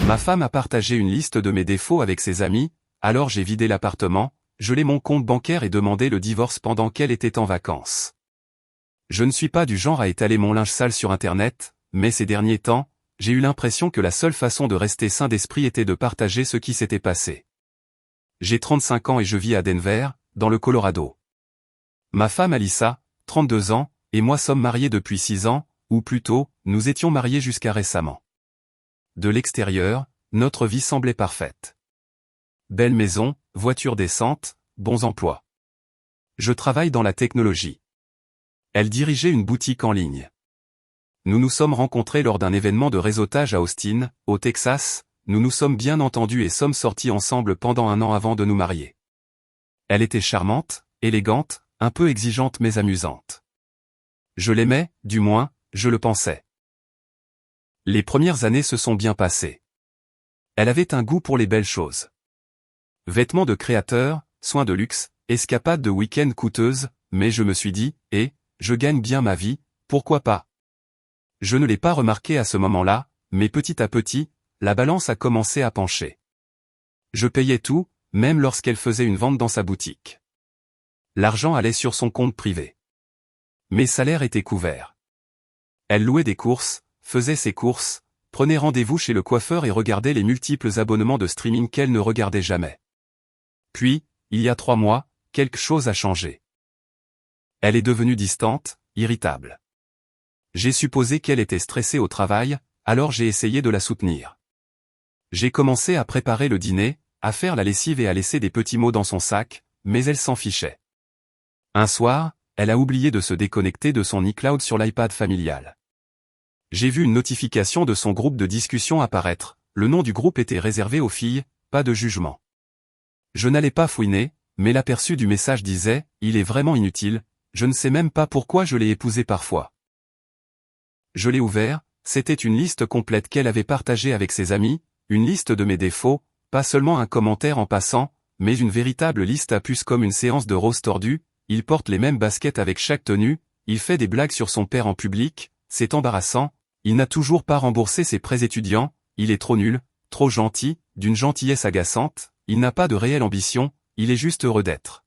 Ma femme a partagé une liste de mes défauts avec ses amis, alors j'ai vidé l'appartement, gelé mon compte bancaire et demandé le divorce pendant qu'elle était en vacances. Je ne suis pas du genre à étaler mon linge sale sur Internet, mais ces derniers temps, j'ai eu l'impression que la seule façon de rester sain d'esprit était de partager ce qui s'était passé. J'ai 35 ans et je vis à Denver, dans le Colorado. Ma femme Alyssa, 32 ans, et moi sommes mariés depuis 6 ans, ou plutôt, nous étions mariés jusqu'à récemment. De l'extérieur, notre vie semblait parfaite. Belle maison, voiture décente, bons emplois. Je travaille dans la technologie. Elle dirigeait une boutique en ligne. Nous nous sommes rencontrés lors d'un événement de réseautage à Austin, au Texas, nous nous sommes bien entendus et sommes sortis ensemble pendant 1 an avant de nous marier. Elle était charmante, élégante, un peu exigeante mais amusante. Je l'aimais, du moins, je le pensais. Les premières années se sont bien passées. Elle avait un goût pour les belles choses. Vêtements de créateur, soins de luxe, escapades de week-end coûteuses, mais je me suis dit, je gagne bien ma vie, pourquoi pas? Je ne l'ai pas remarqué à ce moment-là, mais petit à petit, la balance a commencé à pencher. Je payais tout, même lorsqu'elle faisait une vente dans sa boutique. L'argent allait sur son compte privé. Mes salaires étaient couverts. Elle louait des courses, faisait ses courses, prenait rendez-vous chez le coiffeur et regardait les multiples abonnements de streaming qu'elle ne regardait jamais. Puis, il y a 3 mois, quelque chose a changé. Elle est devenue distante, irritable. J'ai supposé qu'elle était stressée au travail, alors j'ai essayé de la soutenir. J'ai commencé à préparer le dîner, à faire la lessive et à laisser des petits mots dans son sac, mais elle s'en fichait. Un soir, elle a oublié de se déconnecter de son iCloud sur l'iPad familial. J'ai vu une notification de son groupe de discussion apparaître, le nom du groupe était réservé aux filles, pas de jugement. Je n'allais pas fouiner, mais l'aperçu du message disait « Il est vraiment inutile, je ne sais même pas pourquoi je l'ai épousé parfois ». Je l'ai ouvert, c'était une liste complète qu'elle avait partagée avec ses amis, une liste de mes défauts, pas seulement un commentaire en passant, mais une véritable liste à puce comme une séance de rose tordue, il porte les mêmes baskets avec chaque tenue, il fait des blagues sur son père en public, c'est embarrassant, il n'a toujours pas remboursé ses prêts étudiants, il est trop nul, trop gentil, d'une gentillesse agaçante, il n'a pas de réelle ambition, il est juste heureux d'être.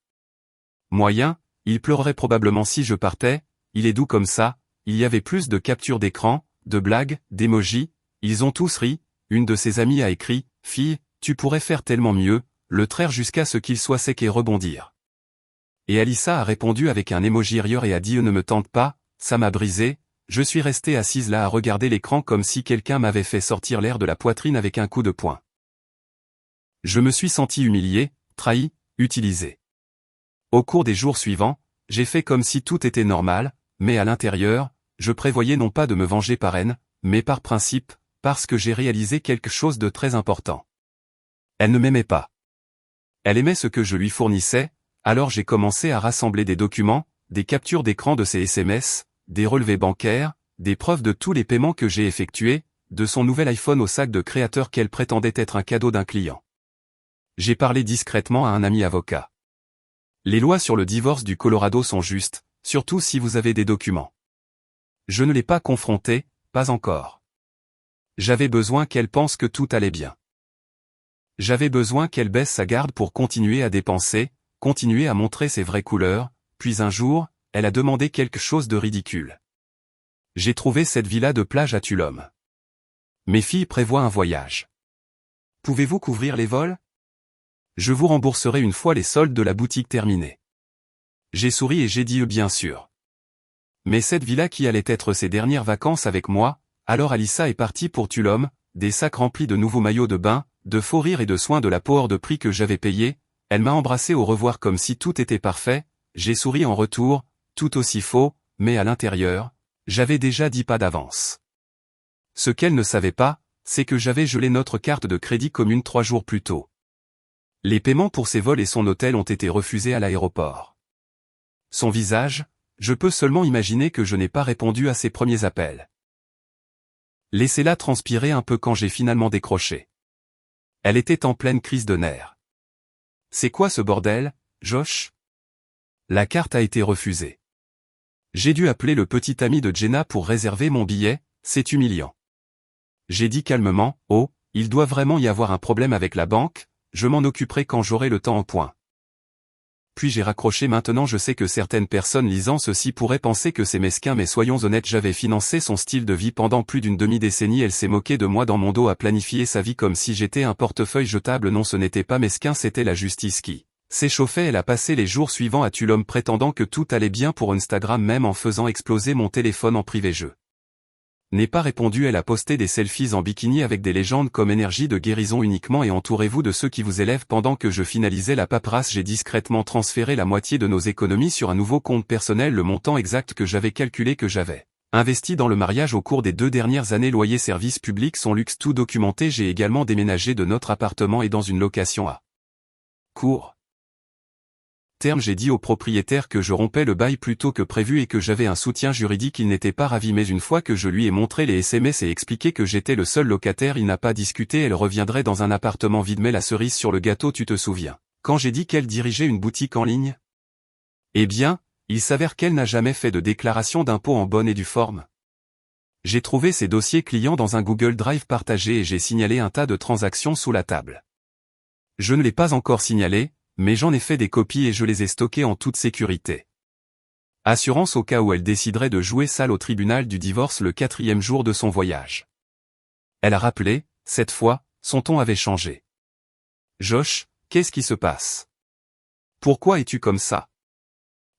Moyen, il pleurerait probablement si je partais, il est doux comme ça, il y avait plus de captures d'écran, de blagues, d'émojis, ils ont tous ri, une de ses amies a écrit « Fille, tu pourrais faire tellement mieux », le traire jusqu'à ce qu'il soit sec et rebondir. Et Alyssa a répondu avec un emoji rieur et a dit « Ne me tente pas, ça m'a brisé », je suis restée assise là à regarder l'écran comme si quelqu'un m'avait fait sortir l'air de la poitrine avec un coup de poing. Je me suis senti humilié, trahi, utilisé. Au cours des jours suivants, j'ai fait comme si tout était normal, mais à l'intérieur, je prévoyais non pas de me venger par haine, mais par principe, parce que j'ai réalisé quelque chose de très important. Elle ne m'aimait pas. Elle aimait ce que je lui fournissais, alors j'ai commencé à rassembler des documents, des captures d'écran de ses SMS, des relevés bancaires, des preuves de tous les paiements que j'ai effectués, de son nouvel iPhone au sac de créateur qu'elle prétendait être un cadeau d'un client. J'ai parlé discrètement à un ami avocat. Les lois sur le divorce du Colorado sont justes, surtout si vous avez des documents. Je ne l'ai pas confrontée, pas encore. J'avais besoin qu'elle pense que tout allait bien. J'avais besoin qu'elle baisse sa garde pour continuer à dépenser, continuer à montrer ses vraies couleurs, puis un jour, elle a demandé quelque chose de ridicule. J'ai trouvé cette villa de plage à Tulum. Mes filles prévoient un voyage. Pouvez-vous couvrir les vols? Je vous rembourserai une fois les soldes de la boutique terminés. J'ai souri et j'ai dit bien sûr. Mais cette villa qui allait être ses dernières vacances avec moi, alors Alyssa est partie pour Tulum, des sacs remplis de nouveaux maillots de bain, de faux rires et de soins de la peau hors de prix que j'avais payé, elle m'a embrassé au revoir comme si tout était parfait, j'ai souri en retour, tout aussi faux, mais à l'intérieur, j'avais déjà 10 pas d'avance. Ce qu'elle ne savait pas, c'est que j'avais gelé notre carte de crédit commune 3 jours plus tôt. Les paiements pour ses vols et son hôtel ont été refusés à l'aéroport. Son visage, je peux seulement imaginer que je n'ai pas répondu à ses premiers appels. Laissez-la transpirer un peu quand j'ai finalement décroché. Elle était en pleine crise de nerfs. C'est quoi ce bordel, Josh? La carte a été refusée. J'ai dû appeler le petit ami de Jenna pour réserver mon billet, c'est humiliant. J'ai dit calmement, oh, Il doit vraiment y avoir un problème avec la banque, je m'en occuperai quand j'aurai le temps en point. Puis j'ai raccroché. Maintenant je sais que certaines personnes lisant ceci pourraient penser que c'est mesquin, mais soyons honnêtes, j'avais financé son style de vie pendant plus d'une demi-décennie. Elle s'est moquée de moi dans mon dos à planifier sa vie comme si j'étais un portefeuille jetable. Non, ce n'était pas mesquin, c'était la justice qui s'échauffait. Elle a passé les jours suivants à tuer l'homme prétendant que tout allait bien pour Instagram, même en faisant exploser mon téléphone en privé. Je n'ai pas répondu. Elle a posté des selfies en bikini avec des légendes comme énergie de guérison uniquement et entourez-vous de ceux qui vous élèvent. Pendant que je finalisais la paperasse, j'ai discrètement transféré la moitié de nos économies sur un nouveau compte personnel. Le montant exact que j'avais calculé que j'avais investi dans le mariage au cours des 2 dernières années. Loyer, service public, son luxe, tout documenté. J'ai également déménagé de notre appartement et dans une location à court terme. J'ai dit au propriétaire que je rompais le bail plus tôt que prévu et que j'avais un soutien juridique. Il n'était pas ravi, mais une fois que je lui ai montré les SMS et expliqué que j'étais le seul locataire, il n'a pas discuté. Elle reviendrait dans un appartement vide. Mais la cerise sur le gâteau, tu te souviens quand j'ai dit qu'elle dirigeait une boutique en ligne? Eh bien, il s'avère qu'elle n'a jamais fait de déclaration d'impôt en bonne et due forme. J'ai trouvé ses dossiers clients dans un Google Drive partagé et j'ai signalé un tas de transactions sous la table. Je ne l'ai pas encore signalé, mais j'en ai fait des copies et je les ai stockées en toute sécurité. Assurance au cas où elle déciderait de jouer sale au tribunal du divorce le 4e jour de son voyage. Elle a rappelé, cette fois, son ton avait changé. Josh, qu'est-ce qui se passe? Pourquoi es-tu comme ça?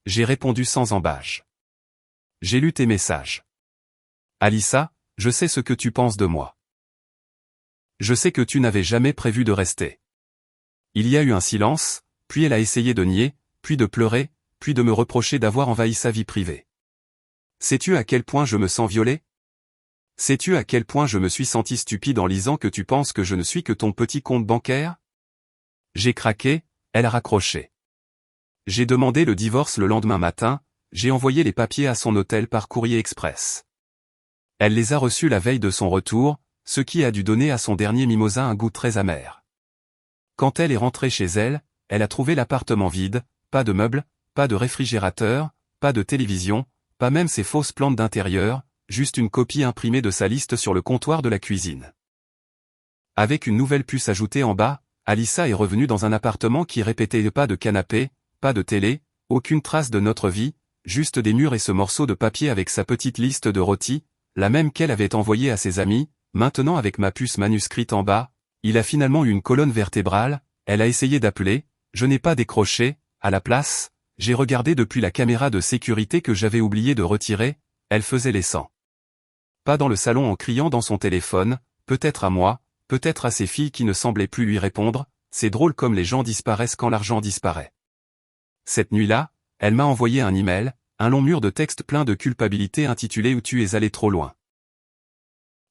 J'ai répondu sans embâche. J'ai lu tes messages. Alyssa, je sais ce que tu penses de moi. Je sais que tu n'avais jamais prévu de rester. Il y a eu un silence, puis elle a essayé de nier, puis de pleurer, puis de me reprocher d'avoir envahi sa vie privée. Sais-tu à quel point je me sens violée? Sais-tu à quel point je me suis senti stupide en lisant que tu penses que je ne suis que ton petit compte bancaire? J'ai craqué, elle a raccroché. J'ai demandé le divorce le lendemain matin, j'ai envoyé les papiers à son hôtel par courrier express. Elle les a reçus la veille de son retour, ce qui a dû donner à son dernier mimosa un goût très amer. Quand elle est rentrée chez elle, elle a trouvé l'appartement vide, pas de meubles, pas de réfrigérateur, pas de télévision, pas même ses fausses plantes d'intérieur, juste une copie imprimée de sa liste sur le comptoir de la cuisine. Avec une nouvelle puce ajoutée en bas, Alyssa est revenue dans un appartement qui répétait pas de canapé, pas de télé, aucune trace de notre vie, juste des murs et ce morceau de papier avec sa petite liste de rôtis, la même qu'elle avait envoyée à ses amis. Maintenant avec ma puce manuscrite en bas, il a finalement eu une colonne vertébrale. Elle a essayé d'appeler, je n'ai pas décroché. À la place, j'ai regardé depuis la caméra de sécurité que j'avais oublié de retirer, elle faisait les 100 pas dans le salon en criant dans son téléphone, peut-être à moi, peut-être à ses filles qui ne semblaient plus lui répondre. C'est drôle comme les gens disparaissent quand l'argent disparaît. Cette nuit-là, elle m'a envoyé un email, un long mur de texte plein de culpabilité intitulé « Où tu es allé trop loin ».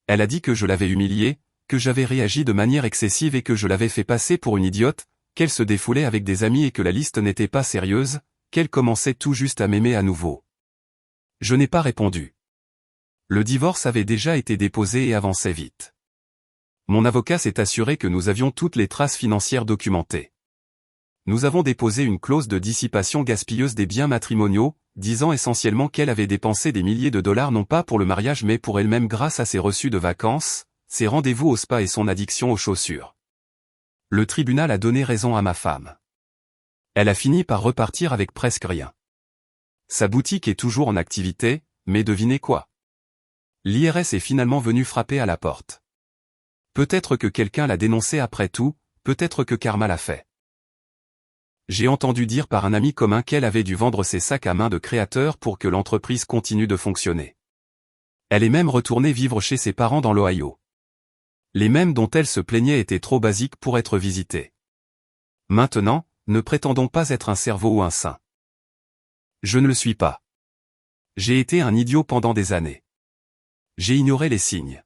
Elle a dit que je l'avais humiliée, que j'avais réagi de manière excessive et que je l'avais fait passer pour une idiote, qu'elle se défoulait avec des amis et que la liste n'était pas sérieuse, qu'elle commençait tout juste à m'aimer à nouveau. Je n'ai pas répondu. Le divorce avait déjà été déposé et avançait vite. Mon avocat s'est assuré que nous avions toutes les traces financières documentées. Nous avons déposé une clause de dissipation gaspilleuse des biens matrimoniaux, disant essentiellement qu'elle avait dépensé des milliers de dollars non pas pour le mariage mais pour elle-même grâce à ses reçus de vacances, ses rendez-vous au spa et son addiction aux chaussures. Le tribunal a donné raison à ma femme. Elle a fini par repartir avec presque rien. Sa boutique est toujours en activité, mais devinez quoi? L'IRS est finalement venu frapper à la porte. Peut-être que quelqu'un l'a dénoncé après tout, peut-être que Karma l'a fait. J'ai entendu dire par un ami commun qu'elle avait dû vendre ses sacs à main de créateur pour que l'entreprise continue de fonctionner. Elle est même retournée vivre chez ses parents dans l'Ohio. Les mêmes dont elle se plaignait étaient trop basiques pour être visités. Maintenant, ne prétendons pas être un cerveau ou un saint. Je ne le suis pas. J'ai été un idiot pendant des années. J'ai ignoré les signes.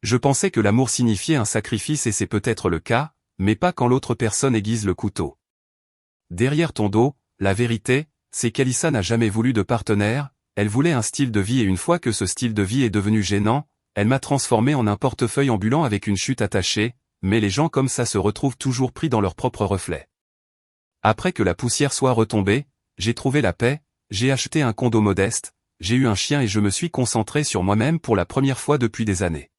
Je pensais que l'amour signifiait un sacrifice et c'est peut-être le cas, mais pas quand l'autre personne aiguise le couteau. Derrière ton dos, la vérité, c'est qu'Alyssa n'a jamais voulu de partenaire, elle voulait un style de vie et une fois que ce style de vie est devenu gênant, elle m'a transformé en un portefeuille ambulant avec une chute attachée, mais les gens comme ça se retrouvent toujours pris dans leur propre reflet. Après que la poussière soit retombée, j'ai trouvé la paix, j'ai acheté un condo modeste, j'ai eu un chien et je me suis concentré sur moi-même pour la première fois depuis des années.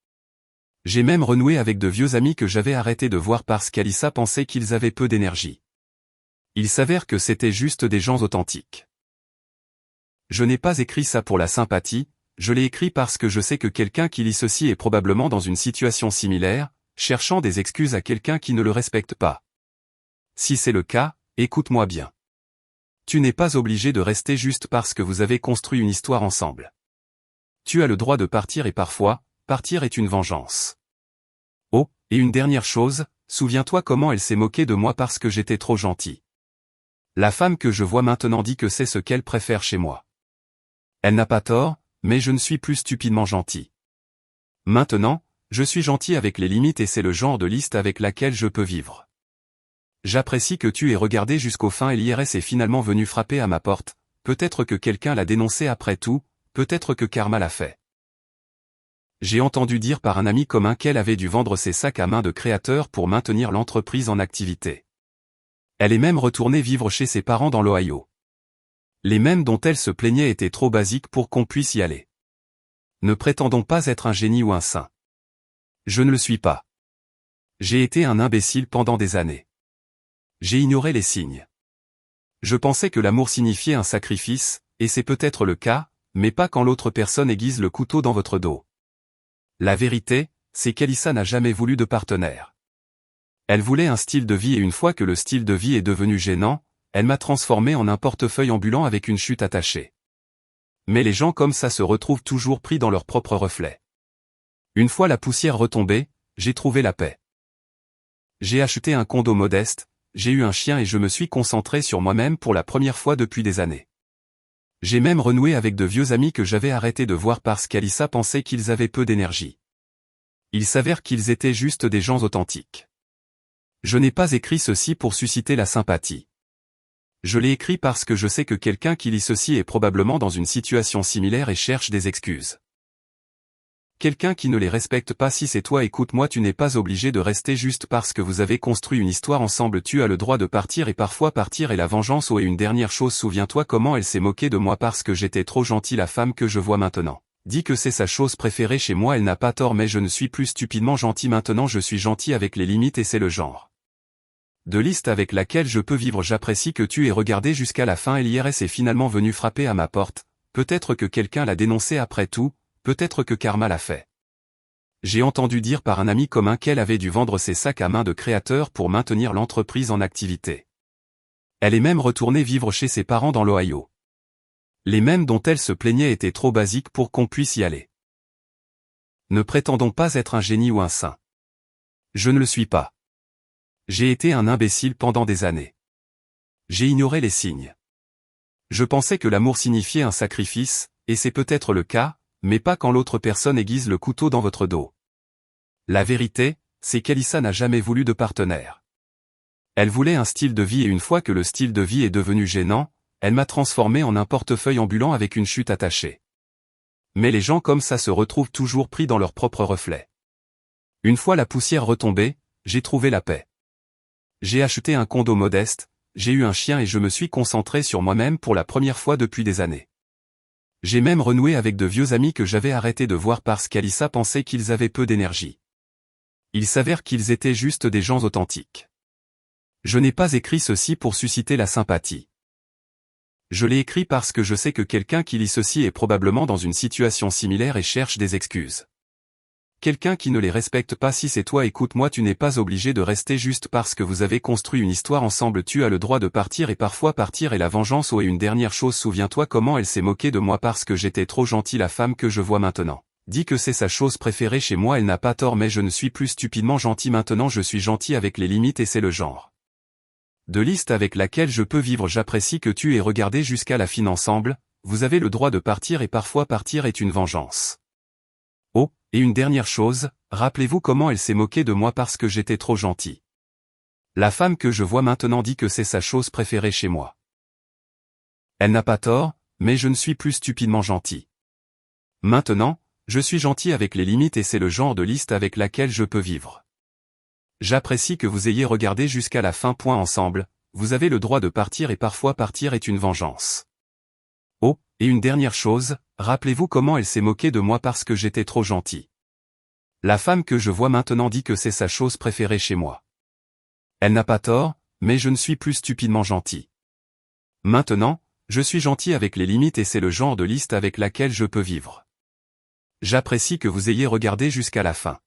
J'ai même renoué avec de vieux amis que j'avais arrêté de voir parce qu'Alissa pensait qu'ils avaient peu d'énergie. Il s'avère que c'était juste des gens authentiques. Je n'ai pas écrit ça pour la sympathie, je l'ai écrit parce que je sais que quelqu'un qui lit ceci est probablement dans une situation similaire, cherchant des excuses à quelqu'un qui ne le respecte pas. Si c'est le cas, écoute-moi bien. Tu n'es pas obligé de rester juste parce que vous avez construit une histoire ensemble. Tu as le droit de partir et parfois, partir est une vengeance. Oh, et une dernière chose, souviens-toi comment elle s'est moquée de moi parce que j'étais trop gentil. La femme que je vois maintenant dit que c'est ce qu'elle préfère chez moi. Elle n'a pas tort, mais je ne suis plus stupidement gentil. Maintenant, je suis gentil avec les limites et c'est le genre de liste avec laquelle je peux vivre. J'apprécie que tu aies regardé jusqu'au fin et l'IRS est finalement venu frapper à ma porte, peut-être que quelqu'un l'a dénoncé après tout, peut-être que Karma l'a fait. J'ai entendu dire par un ami commun qu'elle avait dû vendre ses sacs à main de créateur pour maintenir l'entreprise en activité. Elle est même retournée vivre chez ses parents dans l'Ohio. Les mêmes dont elle se plaignait étaient trop basiques pour qu'on puisse y aller. Ne prétendons pas être un génie ou un saint. Je ne le suis pas. J'ai été un imbécile pendant des années. J'ai ignoré les signes. Je pensais que l'amour signifiait un sacrifice, et c'est peut-être le cas, mais pas quand l'autre personne aiguise le couteau dans votre dos. La vérité, c'est qu'Alissa n'a jamais voulu de partenaire. Elle voulait un style de vie et une fois que le style de vie est devenu gênant, elle m'a transformé en un portefeuille ambulant avec une chute attachée. Mais les gens comme ça se retrouvent toujours pris dans leur propre reflet. Une fois la poussière retombée, j'ai trouvé la paix. J'ai acheté un condo modeste, j'ai eu un chien et je me suis concentré sur moi-même pour la première fois depuis des années. J'ai même renoué avec de vieux amis que j'avais arrêté de voir parce qu'Alissa pensait qu'ils avaient peu d'énergie. Il s'avère qu'ils étaient juste des gens authentiques. Je n'ai pas écrit ceci pour susciter la sympathie. Je l'ai écrit parce que je sais que quelqu'un qui lit ceci est probablement dans une situation similaire et cherche des excuses. Quelqu'un qui ne les respecte pas. Si c'est toi, écoute-moi, tu n'es pas obligé de rester juste parce que vous avez construit une histoire ensemble. Tu as le droit de partir et parfois partir est la vengeance. Oh, et une dernière chose, souviens-toi comment elle s'est moquée de moi parce que j'étais trop gentil. La femme que je vois maintenant dit que c'est sa chose préférée chez moi. Elle n'a pas tort, mais je ne suis plus stupidement gentil maintenant. Je suis gentil avec les limites et c'est le genre de liste avec laquelle je peux vivre. J'apprécie que tu aies regardé jusqu'à la fin et l'IRS est finalement venu frapper à ma porte, peut-être que quelqu'un l'a dénoncé après tout, peut-être que Karma l'a fait. J'ai entendu dire par un ami commun qu'elle avait dû vendre ses sacs à main de créateur pour maintenir l'entreprise en activité. Elle est même retournée vivre chez ses parents dans l'Ohio. Les mêmes dont elle se plaignait étaient trop basiques pour qu'on puisse y aller. Ne prétendons pas être un génie ou un saint. Je ne le suis pas. J'ai été un imbécile pendant des années. J'ai ignoré les signes. Je pensais que l'amour signifiait un sacrifice, et c'est peut-être le cas, mais pas quand l'autre personne aiguise le couteau dans votre dos. La vérité, c'est qu'Alissa n'a jamais voulu de partenaire. Elle voulait un style de vie et une fois que le style de vie est devenu gênant, elle m'a transformé en un portefeuille ambulant avec une chute attachée. Mais les gens comme ça se retrouvent toujours pris dans leur propre reflet. Une fois la poussière retombée, j'ai trouvé la paix. J'ai acheté un condo modeste, j'ai eu un chien et je me suis concentré sur moi-même pour la première fois depuis des années. J'ai même renoué avec de vieux amis que j'avais arrêté de voir parce qu'Alissa pensait qu'ils avaient peu d'énergie. Il s'avère qu'ils étaient juste des gens authentiques. Je n'ai pas écrit ceci pour susciter la sympathie. Je l'ai écrit parce que je sais que quelqu'un qui lit ceci est probablement dans une situation similaire et cherche des excuses. Quelqu'un qui ne les respecte pas. Si c'est toi, écoute-moi, tu n'es pas obligé de rester juste parce que vous avez construit une histoire ensemble. Tu as le droit de partir et parfois partir est la vengeance. Oh, et une dernière chose, souviens-toi comment elle s'est moquée de moi parce que j'étais trop gentil. La femme que je vois maintenant dit que c'est sa chose préférée chez moi. Elle n'a pas tort, mais je ne suis plus stupidement gentil maintenant. Je suis gentil avec les limites et c'est le genre de liste avec laquelle je peux vivre. J'apprécie que tu aies regardé jusqu'à la fin ensemble. Vous avez le droit de partir et parfois partir est une vengeance. Oh, et une dernière chose, rappelez-vous comment elle s'est moquée de moi parce que j'étais trop gentil. La femme que je vois maintenant dit que c'est sa chose préférée chez moi. Elle n'a pas tort, mais je ne suis plus stupidement gentil. Maintenant, je suis gentil avec les limites et c'est le genre de liste avec laquelle je peux vivre. J'apprécie que vous ayez regardé jusqu'à la fin. Ensemble, vous avez le droit de partir et parfois partir est une vengeance. Oh, et une dernière chose, rappelez-vous comment elle s'est moquée de moi parce que j'étais trop gentil. La femme que je vois maintenant dit que c'est sa chose préférée chez moi. Elle n'a pas tort, mais je ne suis plus stupidement gentil. Maintenant, je suis gentil avec les limites et c'est le genre de liste avec laquelle je peux vivre. J'apprécie que vous ayez regardé jusqu'à la fin.